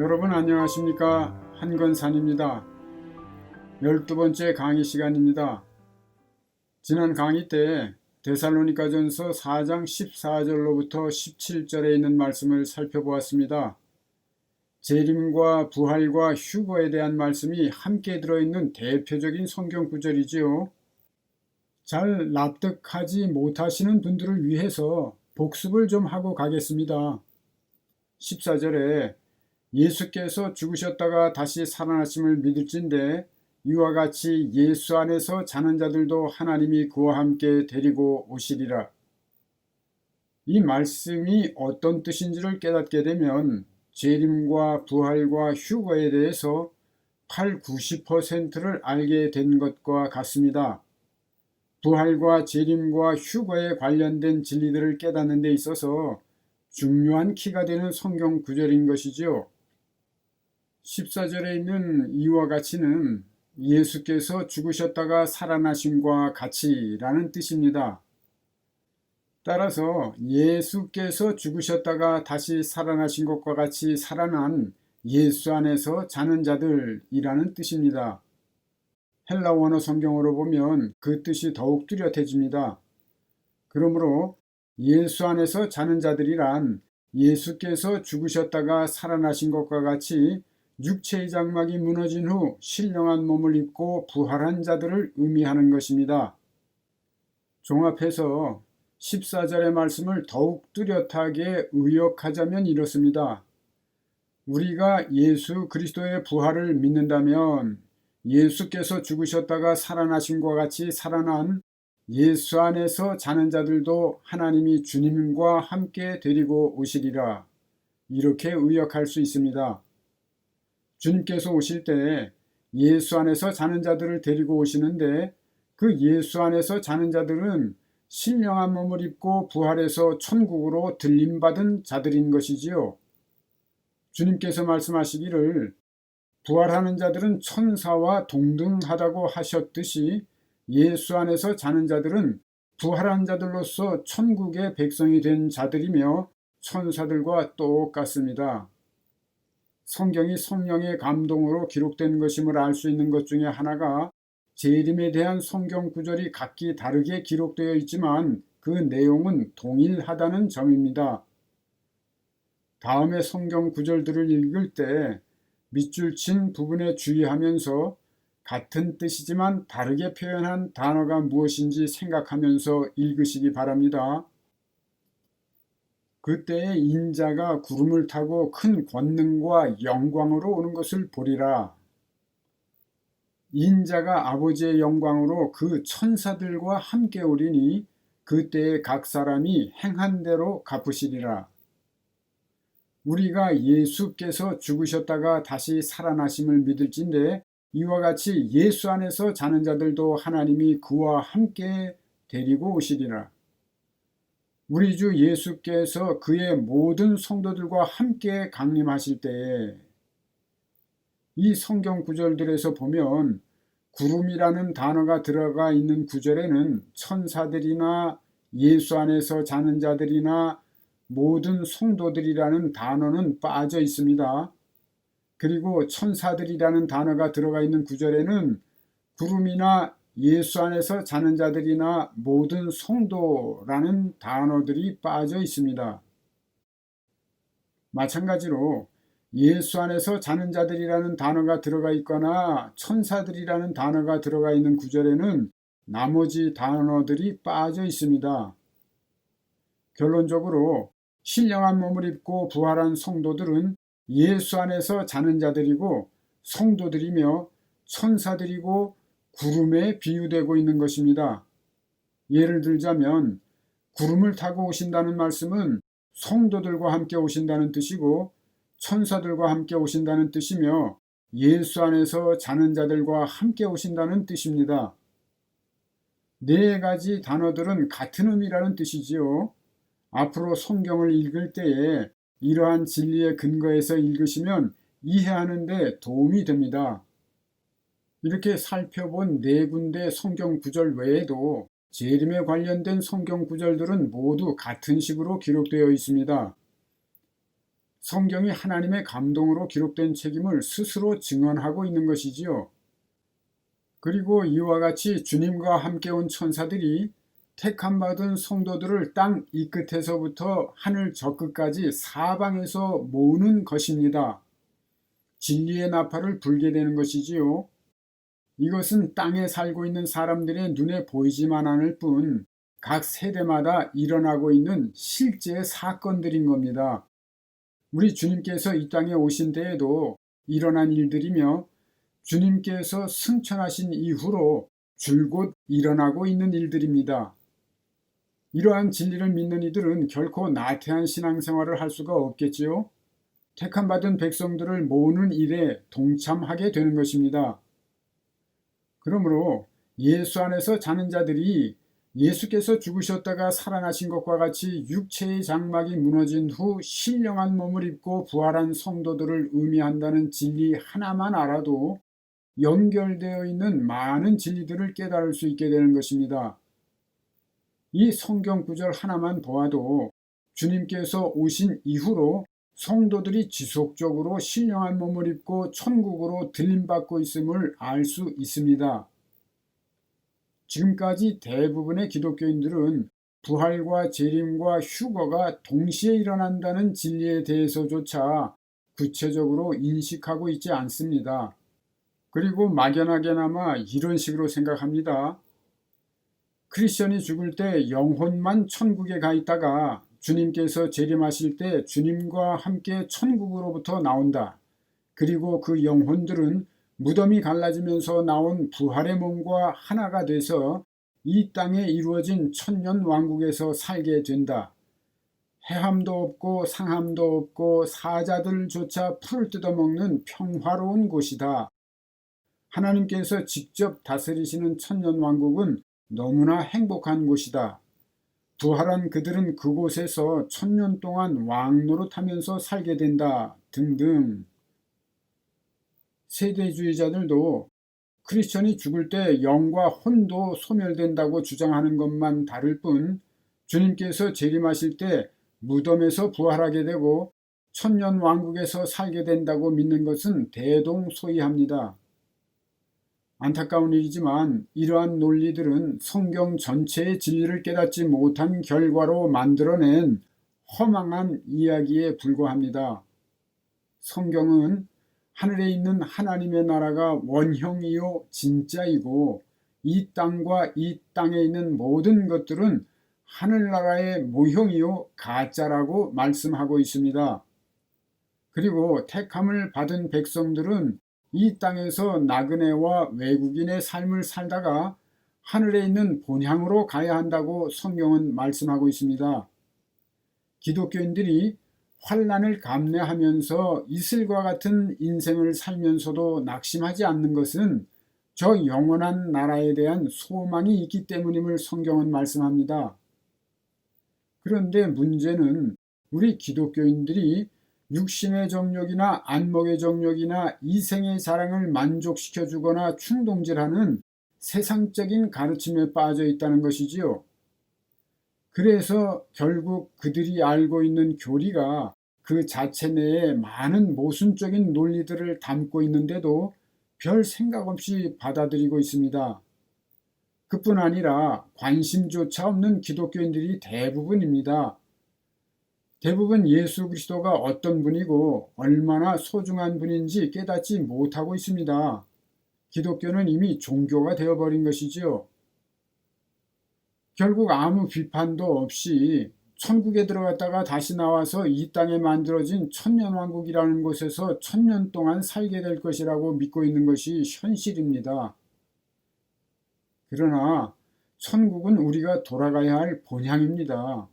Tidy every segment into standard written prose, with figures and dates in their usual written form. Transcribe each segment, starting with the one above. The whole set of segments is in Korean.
여러분 안녕하십니까? 한건산입니다. 12번째 강의 시간입니다. 지난 강의 때 데살로니가전서 4장 14절로부터 17절에 있는 말씀을 살펴보았습니다. 재림과 부활과 휴거에 대한 말씀이 함께 들어있는 대표적인 성경 구절이지요. 잘 납득하지 못하시는 분들을 위해서 복습을 좀 하고 가겠습니다. 14절에 예수께서 죽으셨다가 다시 살아나심을 믿을진대 이와 같이 예수 안에서 자는 자들도 하나님이 그와 함께 데리고 오시리라. 이 말씀이 어떤 뜻인지를 깨닫게 되면 재림과 부활과 휴거에 대해서 80~90%를 알게 된 것과 같습니다. 부활과 재림과 휴거에 관련된 진리들을 깨닫는 데 있어서 중요한 키가 되는 성경 구절인 것이지요. 14절에 있는 이와 같이는 예수께서 죽으셨다가 살아나심과 같이라는 뜻입니다. 따라서 예수께서 죽으셨다가 다시 살아나신 것과 같이 살아난 예수 안에서 자는 자들이라는 뜻입니다. 헬라 원어 성경으로 보면 그 뜻이 더욱 뚜렷해집니다. 그러므로 예수 안에서 자는 자들이란 예수께서 죽으셨다가 살아나신 것과 같이 육체의 장막이 무너진 후 신령한 몸을 입고 부활한 자들을 의미하는 것입니다. 종합해서 14절의 말씀을 더욱 뚜렷하게 의역하자면 이렇습니다. 우리가 예수 그리스도의 부활을 믿는다면 예수께서 죽으셨다가 살아나신 것 같이 살아난 예수 안에서 자는 자들도 하나님이 주님과 함께 데리고 오시리라. 이렇게 의역할 수 있습니다. 주님께서 오실 때 예수 안에서 자는 자들을 데리고 오시는데 그 예수 안에서 자는 자들은 신령한 몸을 입고 부활해서 천국으로 들림받은 자들인 것이지요. 주님께서 말씀하시기를 부활하는 자들은 천사와 동등하다고 하셨듯이 예수 안에서 자는 자들은 부활한 자들로서 천국의 백성이 된 자들이며 천사들과 똑같습니다. 성경이 성령의 감동으로 기록된 것임을 알 수 있는 것 중에 하나가 재림에 대한 성경 구절이 각기 다르게 기록되어 있지만 그 내용은 동일하다는 점입니다. 다음의 성경 구절들을 읽을 때 밑줄 친 부분에 주의하면서 같은 뜻이지만 다르게 표현한 단어가 무엇인지 생각하면서 읽으시기 바랍니다. 그때에 인자가 구름을 타고 큰 권능과 영광으로 오는 것을 보리라. 인자가 아버지의 영광으로 그 천사들과 함께 오리니 그때에 각 사람이 행한 대로 갚으시리라. 우리가 예수께서 죽으셨다가 다시 살아나심을 믿을진대 이와 같이 예수 안에서 자는 자들도 하나님이 그와 함께 데리고 오시리라. 우리 주 예수께서 그의 모든 성도들과 함께 강림하실 때에 이 성경 구절들에서 보면 구름이라는 단어가 들어가 있는 구절에는 천사들이나 예수 안에서 자는 자들이나 모든 성도들이라는 단어는 빠져 있습니다. 그리고 천사들이라는 단어가 들어가 있는 구절에는 구름이나 예수 안에서 자는 자들이나 모든 성도라는 단어들이 빠져 있습니다. 마찬가지로 예수 안에서 자는 자들이라는 단어가 들어가 있거나 천사들이라는 단어가 들어가 있는 구절에는 나머지 단어들이 빠져 있습니다. 결론적으로 신령한 몸을 입고 부활한 성도들은 예수 안에서 자는 자들이고 성도들이며 천사들이고 구름에 비유되고 있는 것입니다. 예를 들자면 구름을 타고 오신다는 말씀은 성도들과 함께 오신다는 뜻이고 천사들과 함께 오신다는 뜻이며 예수 안에서 자는 자들과 함께 오신다는 뜻입니다. 네 가지 단어들은 같은 의미라는 뜻이지요. 앞으로 성경을 읽을 때에 이러한 진리의 근거에서 읽으시면 이해하는 데 도움이 됩니다. 이렇게 살펴본 네 군데 성경 구절 외에도 재림에 관련된 성경 구절들은 모두 같은 식으로 기록되어 있습니다. 성경이 하나님의 감동으로 기록된 책임을 스스로 증언하고 있는 것이지요. 그리고 이와 같이 주님과 함께 온 천사들이 택함받은 성도들을 땅 이 끝에서부터 하늘 저 끝까지 사방에서 모으는 것입니다. 진리의 나팔을 불게 되는 것이지요. 이것은 땅에 살고 있는 사람들의 눈에 보이지만 않을 뿐 각 세대마다 일어나고 있는 실제 사건들인 겁니다. 우리 주님께서 이 땅에 오신 때에도 일어난 일들이며 주님께서 승천하신 이후로 줄곧 일어나고 있는 일들입니다. 이러한 진리를 믿는 이들은 결코 나태한 신앙생활을 할 수가 없겠지요. 택함받은 백성들을 모으는 일에 동참하게 되는 것입니다. 그러므로 예수 안에서 자는 자들이 예수께서 죽으셨다가 살아나신 것과 같이 육체의 장막이 무너진 후 신령한 몸을 입고 부활한 성도들을 의미한다는 진리 하나만 알아도 연결되어 있는 많은 진리들을 깨달을 수 있게 되는 것입니다. 이 성경 구절 하나만 보아도 주님께서 오신 이후로 성도들이 지속적으로 신령한 몸을 입고 천국으로 들림받고 있음을 알 수 있습니다. 지금까지 대부분의 기독교인들은 부활과 재림과 휴거가 동시에 일어난다는 진리에 대해서조차 구체적으로 인식하고 있지 않습니다. 그리고 막연하게나마 이런 식으로 생각합니다. 크리스천이 죽을 때 영혼만 천국에 가 있다가 주님께서 재림하실 때 주님과 함께 천국으로부터 나온다. 그리고 그 영혼들은 무덤이 갈라지면서 나온 부활의 몸과 하나가 돼서 이 땅에 이루어진 천년 왕국에서 살게 된다. 해함도 없고 상함도 없고 사자들조차 풀을 뜯어먹는 평화로운 곳이다. 하나님께서 직접 다스리시는 천년 왕국은 너무나 행복한 곳이다. 부활한 그들은 그곳에서 천년 동안 왕노릇하면서 살게 된다. 등등. 세대주의자들도 크리스천이 죽을 때 영과 혼도 소멸된다고 주장하는 것만 다를 뿐 주님께서 재림하실 때 무덤에서 부활하게 되고 천년 왕국에서 살게 된다고 믿는 것은 대동소이합니다. 안타까운 일이지만 이러한 논리들은 성경 전체의 진리를 깨닫지 못한 결과로 만들어낸 허망한 이야기에 불과합니다. 성경은 하늘에 있는 하나님의 나라가 원형이요 진짜이고 이 땅과 이 땅에 있는 모든 것들은 하늘나라의 모형이요 가짜라고 말씀하고 있습니다. 그리고 택함을 받은 백성들은 이 땅에서 나그네와 외국인의 삶을 살다가 하늘에 있는 본향으로 가야 한다고 성경은 말씀하고 있습니다. 기독교인들이 환난을 감내하면서 이슬과 같은 인생을 살면서도 낙심하지 않는 것은 저 영원한 나라에 대한 소망이 있기 때문임을 성경은 말씀합니다. 그런데 문제는 우리 기독교인들이 육신의 정욕이나 안목의 정욕이나 이생의 자랑을 만족시켜주거나 충동질하는 세상적인 가르침에 빠져 있다는 것이지요. 그래서 결국 그들이 알고 있는 교리가 그 자체 내에 많은 모순적인 논리들을 담고 있는데도 별 생각 없이 받아들이고 있습니다. 그뿐 아니라 관심조차 없는 기독교인들이 대부분입니다. 대부분 예수 그리스도가 어떤 분이고 얼마나 소중한 분인지 깨닫지 못하고 있습니다. 기독교는 이미 종교가 되어버린 것이지요. 결국 아무 비판도 없이 천국에 들어갔다가 다시 나와서 이 땅에 만들어진 천년왕국이라는 곳에서 천년 동안 살게 될 것이라고 믿고 있는 것이 현실입니다. 그러나 천국은 우리가 돌아가야 할 본향입니다.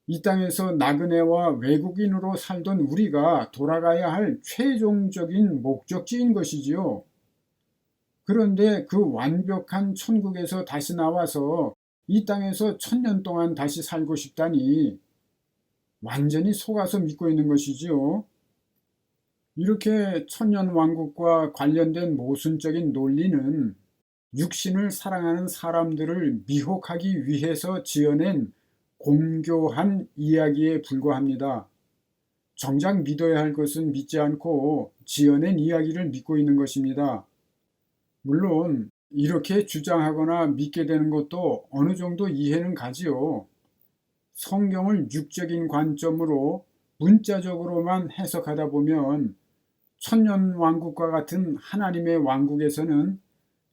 이 땅에서 나그네와 외국인으로 살던 우리가 돌아가야 할 최종적인 목적지인 것이지요. 그런데 그 완벽한 천국에서 다시 나와서 이 땅에서 천년 동안 다시 살고 싶다니 완전히 속아서 믿고 있는 것이지요. 이렇게 천년 왕국과 관련된 모순적인 논리는 육신을 사랑하는 사람들을 미혹하기 위해서 지어낸 공교한 이야기에 불과합니다. 정작 믿어야 할 것은 믿지 않고 지어낸 이야기를 믿고 있는 것입니다. 물론 이렇게 주장하거나 믿게 되는 것도 어느 정도 이해는 가지요. 성경을 육적인 관점으로 문자적으로만 해석하다 보면 천년왕국과 같은 하나님의 왕국에서는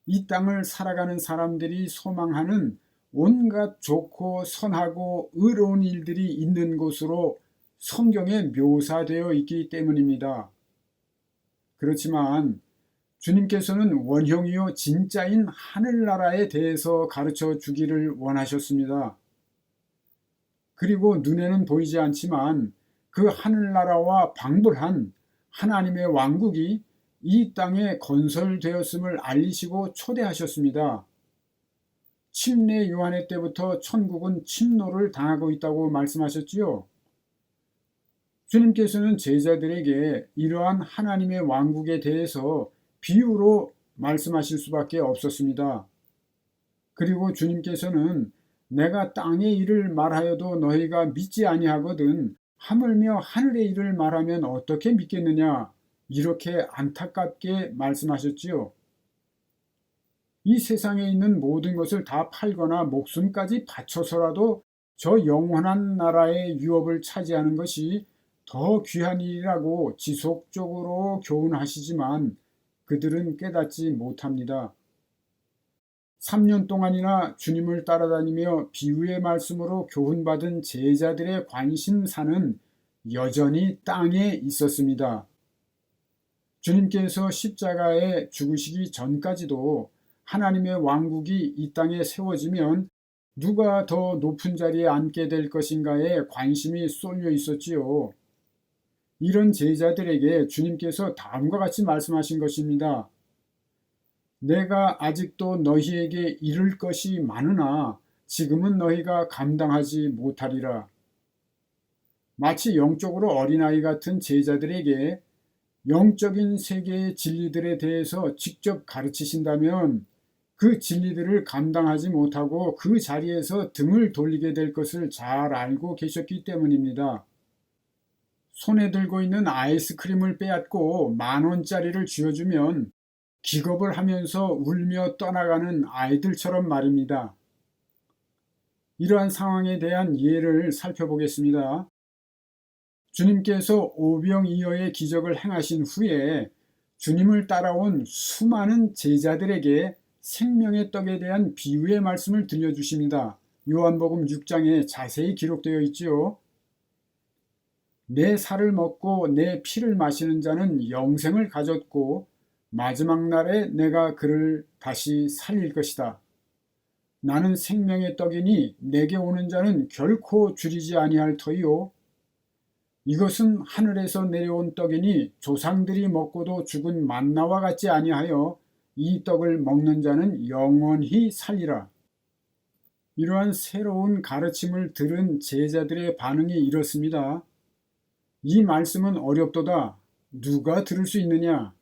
이 땅을 살아가는 사람들이 소망하는 온갖 좋고 선하고 의로운 일들이 있는 곳으로 성경에 묘사되어 있기 때문입니다. 그렇지만 주님께서는 원형이요 진짜인 하늘나라에 대해서 가르쳐 주기를 원하셨습니다. 그리고 눈에는 보이지 않지만 그 하늘나라와 방불한 하나님의 왕국이 이 땅에 건설되었음을 알리시고 초대하셨습니다. 침례 요한의 때부터 천국은 침노를 당하고 있다고 말씀하셨지요. 주님께서는 제자들에게 이러한 하나님의 왕국에 대해서 비유로 말씀하실 수밖에 없었습니다. 그리고 주님께서는 내가 땅의 일을 말하여도 너희가 믿지 아니하거든 하물며 하늘의 일을 말하면 어떻게 믿겠느냐 이렇게 안타깝게 말씀하셨지요. 이 세상에 있는 모든 것을 다 팔거나 목숨까지 바쳐서라도 저 영원한 나라의 유업을 차지하는 것이 더 귀한 일이라고 지속적으로 교훈하시지만 그들은 깨닫지 못합니다. 3년 동안이나 주님을 따라다니며 비유의 말씀으로 교훈받은 제자들의 관심사는 여전히 땅에 있었습니다. 주님께서 십자가에 죽으시기 전까지도 하나님의 왕국이 이 땅에 세워지면 누가 더 높은 자리에 앉게 될 것인가에 관심이 쏠려 있었지요. 이런 제자들에게 주님께서 다음과 같이 말씀하신 것입니다. 내가 아직도 너희에게 이를 것이 많으나 지금은 너희가 감당하지 못하리라. 마치 영적으로 어린아이 같은 제자들에게 영적인 세계의 진리들에 대해서 직접 가르치신다면 그 진리들을 감당하지 못하고 그 자리에서 등을 돌리게 될 것을 잘 알고 계셨기 때문입니다. 손에 들고 있는 아이스크림을 빼앗고 10,000원짜리를 쥐어주면 기겁을 하면서 울며 떠나가는 아이들처럼 말입니다. 이러한 상황에 대한 예를 살펴보겠습니다. 주님께서 오병이어의 기적을 행하신 후에 주님을 따라온 수많은 제자들에게 생명의 떡에 대한 비유의 말씀을 들려주십니다. 요한복음 6장에 자세히 기록되어 있지요. 내 살을 먹고 내 피를 마시는 자는 영생을 가졌고 마지막 날에 내가 그를 다시 살릴 것이다. 나는 생명의 떡이니 내게 오는 자는 결코 줄이지 아니할 터이요. 이것은 하늘에서 내려온 떡이니 조상들이 먹고도 죽은 만나와 같지 아니하여 이 떡을 먹는 자는 영원히 살리라. 이러한 새로운 가르침을 들은 제자들의 반응이 이렇습니다. 이 말씀은 어렵도다. 누가 들을 수 있느냐?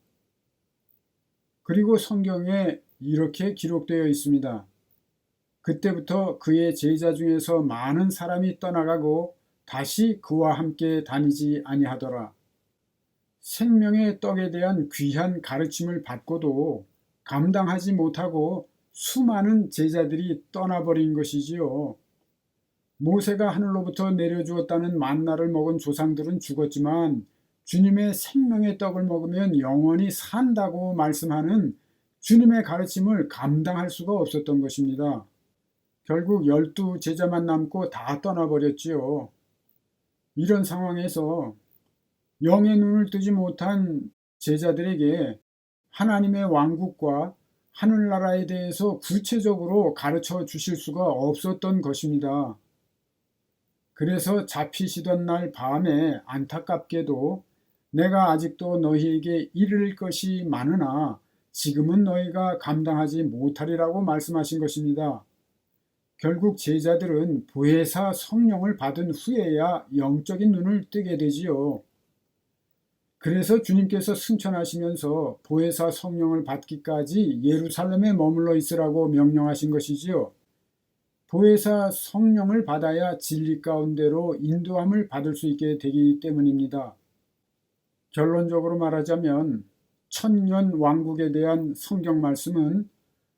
그리고 성경에 이렇게 기록되어 있습니다. 그때부터 그의 제자 중에서 많은 사람이 떠나가고 다시 그와 함께 다니지 아니하더라. 생명의 떡에 대한 귀한 가르침을 받고도 감당하지 못하고 수많은 제자들이 떠나버린 것이지요. 모세가 하늘로부터 내려주었다는 만나를 먹은 조상들은 죽었지만 주님의 생명의 떡을 먹으면 영원히 산다고 말씀하는 주님의 가르침을 감당할 수가 없었던 것입니다. 결국 12 제자만 남고 다 떠나버렸지요. 이런 상황에서 영의 눈을 뜨지 못한 제자들에게 하나님의 왕국과 하늘나라에 대해서 구체적으로 가르쳐 주실 수가 없었던 것입니다. 그래서 잡히시던 날 밤에 안타깝게도 내가 아직도 너희에게 이를 것이 많으나 지금은 너희가 감당하지 못하리라고 말씀하신 것입니다. 결국 제자들은 보혜사 성령을 받은 후에야 영적인 눈을 뜨게 되지요. 그래서 주님께서 승천하시면서 보혜사 성령을 받기까지 예루살렘에 머물러 있으라고 명령하신 것이지요. 보혜사 성령을 받아야 진리 가운데로 인도함을 받을 수 있게 되기 때문입니다. 결론적으로 말하자면 천년 왕국에 대한 성경 말씀은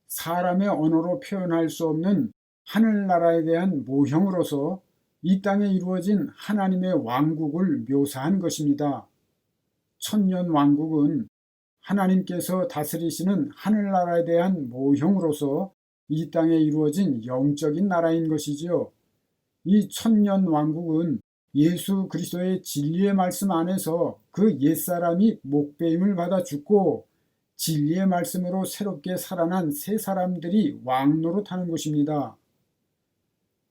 사람의 언어로 표현할 수 없는 하늘나라에 대한 모형으로서 이 땅에 이루어진 하나님의 왕국을 묘사한 것입니다. 천년 왕국은 하나님께서 다스리시는 하늘나라에 대한 모형으로서 이 땅에 이루어진 영적인 나라인 것이지요. 이 천년 왕국은 예수 그리스도의 진리의 말씀 안에서 그 옛사람이 목배임을 받아 죽고 진리의 말씀으로 새롭게 살아난 새 사람들이 왕노릇하는 곳입니다.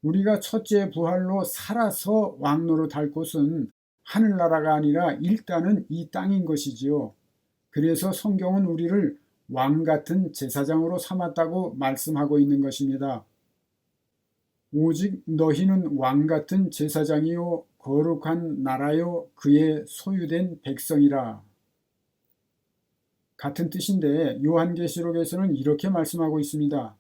우리가 첫째 부활로 살아서 왕노릇할 곳은 하늘나라가 아니라 일단은 이 땅인 것이지요. 그래서 성경은 우리를 왕같은 제사장으로 삼았다고 말씀하고 있는 것입니다. 오직 너희는 왕같은 제사장이요 거룩한 나라요 그의 소유된 백성이라. 같은 뜻인데 요한계시록에서는 이렇게 말씀하고 있습니다.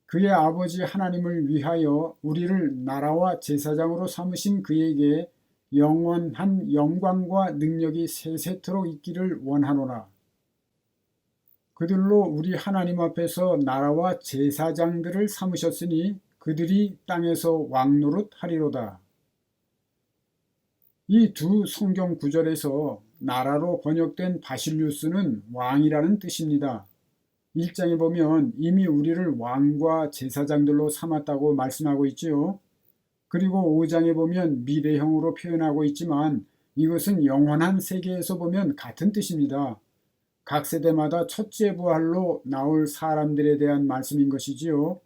그의 아버지 하나님을 위하여 우리를 나라와 제사장으로 삼으신 그에게 영원한 영광과 능력이 세세토록 있기를 원하노라. 그들로 우리 하나님 앞에서 나라와 제사장들을 삼으셨으니 그들이 땅에서 왕노릇 하리로다. 이 두 성경 구절에서 나라로 번역된 바실류스는 왕이라는 뜻입니다. 1장에 보면 이미 우리를 왕과 제사장들로 삼았다고 말씀하고 있지요. 그리고 5장에 보면 미래형으로 표현하고 있지만 이것은 영원한 세계에서 보면 같은 뜻입니다. 각 세대마다 첫째 부활로 나올 사람들에 대한 말씀인 것이지요.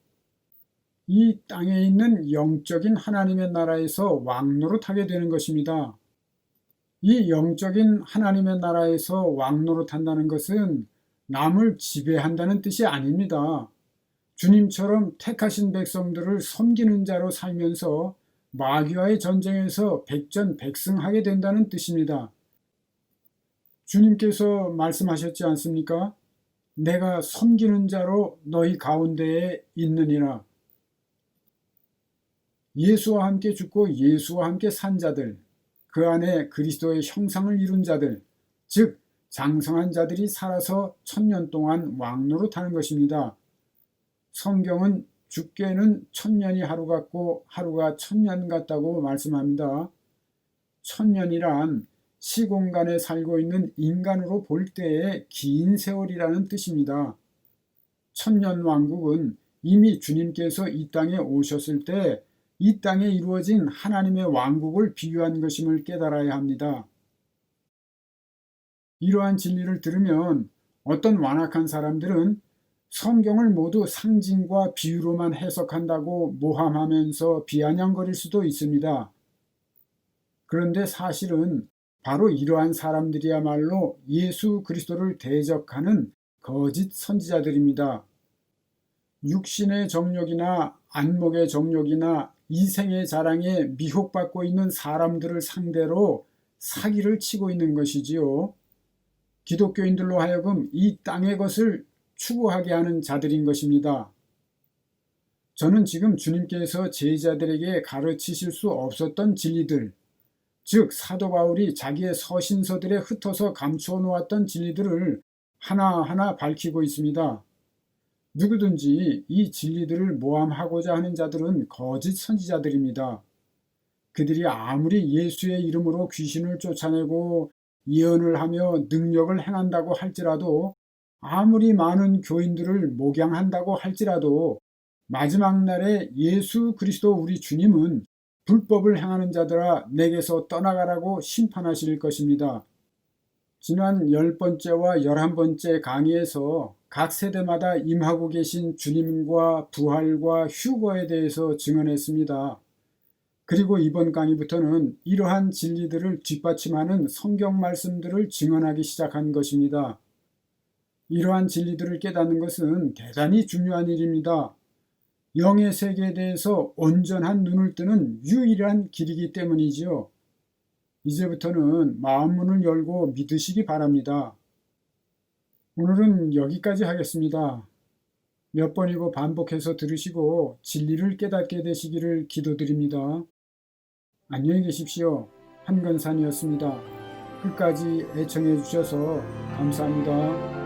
이 땅에 있는 영적인 하나님의 나라에서 왕노릇하게 되는 것입니다. 이 영적인 하나님의 나라에서 왕노릇한다는 것은 남을 지배한다는 뜻이 아닙니다. 주님처럼 택하신 백성들을 섬기는 자로 살면서 마귀와의 전쟁에서 백전백승하게 된다는 뜻입니다. 주님께서 말씀하셨지 않습니까? 내가 섬기는 자로 너희 가운데에 있느니라. 예수와 함께 죽고 예수와 함께 산 자들, 그 안에 그리스도의 형상을 이룬 자들, 즉 장성한 자들이 살아서 천년 동안 왕노릇하는 것입니다. 성경은 죽게는 천년이 하루 같고 하루가 천년 같다고 말씀합니다. 천년이란 시공간에 살고 있는 인간으로 볼 때의 긴 세월이라는 뜻입니다. 천년 왕국은 이미 주님께서 이 땅에 오셨을 때 이 땅에 이루어진 하나님의 왕국을 비유한 것임을 깨달아야 합니다. 이러한 진리를 들으면 어떤 완악한 사람들은 성경을 모두 상징과 비유로만 해석한다고 모함하면서 비아냥거릴 수도 있습니다. 그런데 사실은 바로 이러한 사람들이야말로 예수 그리스도를 대적하는 거짓 선지자들입니다. 육신의 정욕이나 안목의 정욕이나 이생의 자랑에 미혹받고 있는 사람들을 상대로 사기를 치고 있는 것이지요. 기독교인들로 하여금 이 땅의 것을 추구하게 하는 자들인 것입니다. 저는 지금 주님께서 제자들에게 가르치실 수 없었던 진리들, 즉 사도 바울이 자기의 서신서들에 흩어서 감추어 놓았던 진리들을 하나하나 밝히고 있습니다. 누구든지 이 진리들을 모함하고자 하는 자들은 거짓 선지자들입니다. 그들이 아무리 예수의 이름으로 귀신을 쫓아내고 예언을 하며 능력을 행한다고 할지라도, 아무리 많은 교인들을 목양한다고 할지라도 마지막 날에 예수 그리스도 우리 주님은 불법을 행하는 자들아 내게서 떠나가라고 심판하실 것입니다. 지난 10번째와 11번째 강의에서 각 세대마다 임하고 계신 주님과 부활과 휴거에 대해서 증언했습니다. 그리고 이번 강의부터는 이러한 진리들을 뒷받침하는 성경 말씀들을 증언하기 시작한 것입니다. 이러한 진리들을 깨닫는 것은 대단히 중요한 일입니다. 영의 세계에 대해서 온전한 눈을 뜨는 유일한 길이기 때문이지요. 이제부터는 마음문을 열고 믿으시기 바랍니다. 오늘은 여기까지 하겠습니다. 몇 번이고 반복해서 들으시고 진리를 깨닫게 되시기를 기도드립니다. 안녕히 계십시오. 한건산이었습니다. 끝까지 애청해 주셔서 감사합니다.